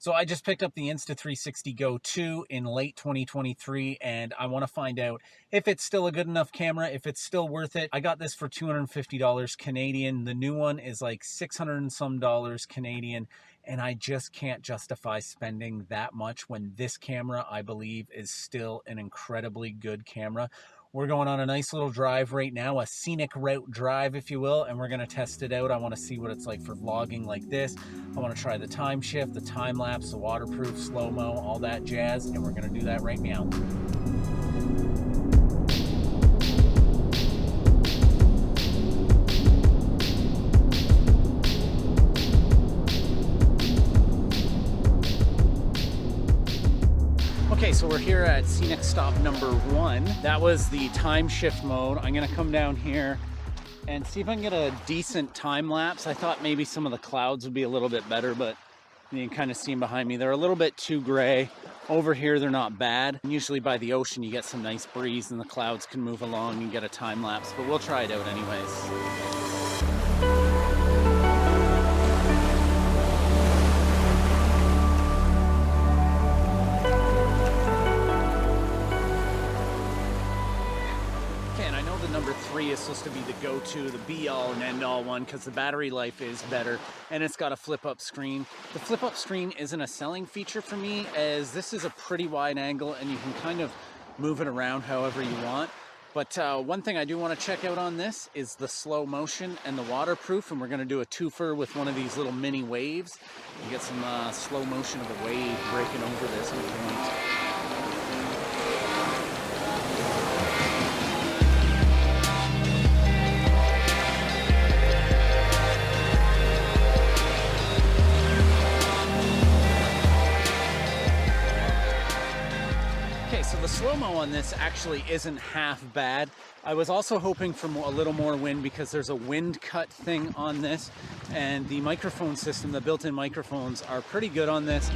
So I just picked up the Insta360 Go2 in late 2023, and I want to find out if it's still a good enough camera, if it's still worth it. I got this for $250 Canadian. The new one is like 600 and some dollars Canadian, and I just can't justify spending that much when this camera, I believe, is still an incredibly good camera. We're going on a nice little drive right now, a scenic route drive, if you will, and we're going to test it out. I want to see what it's like for vlogging like this. I want to try the time shift, the time lapse, the waterproof, slow-mo, all that jazz, and we're going to do that right now. Okay, so we're here at scenic stop number 1. That was the time shift mode. I'm gonna come down here and see if I can get a decent time lapse. I thought maybe some of the clouds would be a little bit better, but you can kind of see them behind me. They're a little bit too gray. Over here, they're not bad. Usually by the ocean, you get some nice breeze and the clouds can move along and get a time lapse, but we'll try it out anyways. Number 3 is supposed to be the go-to, the be-all and end-all one, because the battery life is better and it's got a flip-up screen. The flip-up screen isn't a selling feature for me, as this is a pretty wide angle and you can kind of move it around however you want. But one thing I do want to check out on this is the slow motion and the waterproof, and we're going to do a twofer with one of these little mini waves. You get some slow motion of the wave breaking over this on point. So the slow-mo on this actually isn't half bad. I was also hoping for a little more wind because there's a wind cut thing on this, and the microphone system, the built-in microphones are pretty good on this.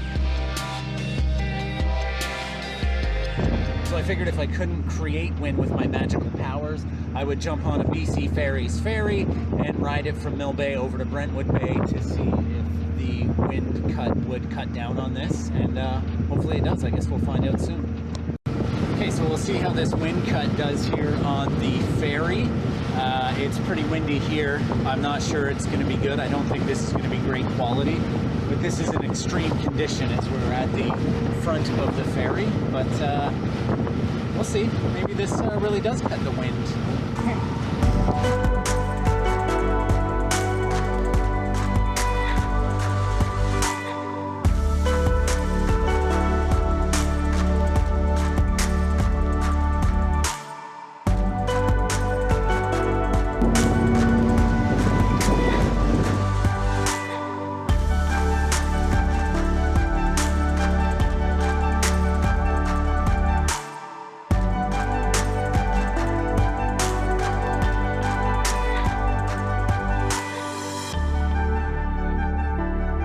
So I figured if I couldn't create wind with my magical powers, I would jump on a BC Ferries ferry and ride it from Mill Bay over to Brentwood Bay to see if the wind cut would cut down on this, and hopefully it does. I guess we'll find out soon. Okay, so we'll see how this wind cut does here on the ferry. It's pretty windy here. I'm not sure it's going to be good. I don't think this is going to be great quality, but this is an extreme condition as we're at the front of the ferry. But we'll see. Maybe this really does cut the wind.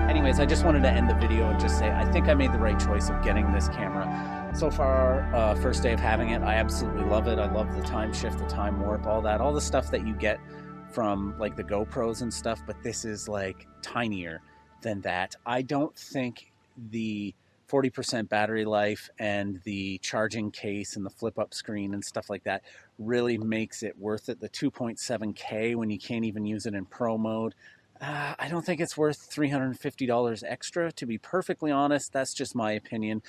Anyways, I just wanted to end the video and just say I think I made the right choice of getting this camera. So far, first day of having it, I absolutely love it. I love the time shift, the time warp, all that, all the stuff that you get from like the GoPros and stuff, but this is like tinier than that. I don't think the 40% battery life and the charging case and the flip-up screen and stuff like that really makes it worth it. The 2.7K when you can't even use it in pro mode, I don't think it's worth $350 extra, to be perfectly honest. That's just my opinion.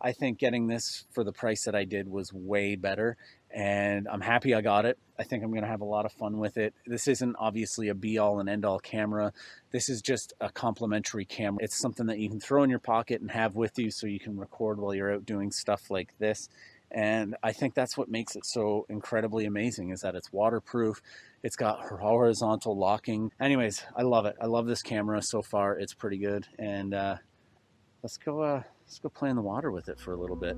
I think getting this for the price that I did was way better, and I'm happy I got it. I think I'm going to have a lot of fun with it. This isn't obviously a be-all and end-all camera. This is just a complimentary camera. It's something that you can throw in your pocket and have with you so you can record while you're out doing stuff like this. And I think that's what makes it so incredibly amazing, is that it's waterproof. It's got horizontal locking. Anyways, I love it. I love this camera so far. It's pretty good. And let's go play in the water with it for a little bit.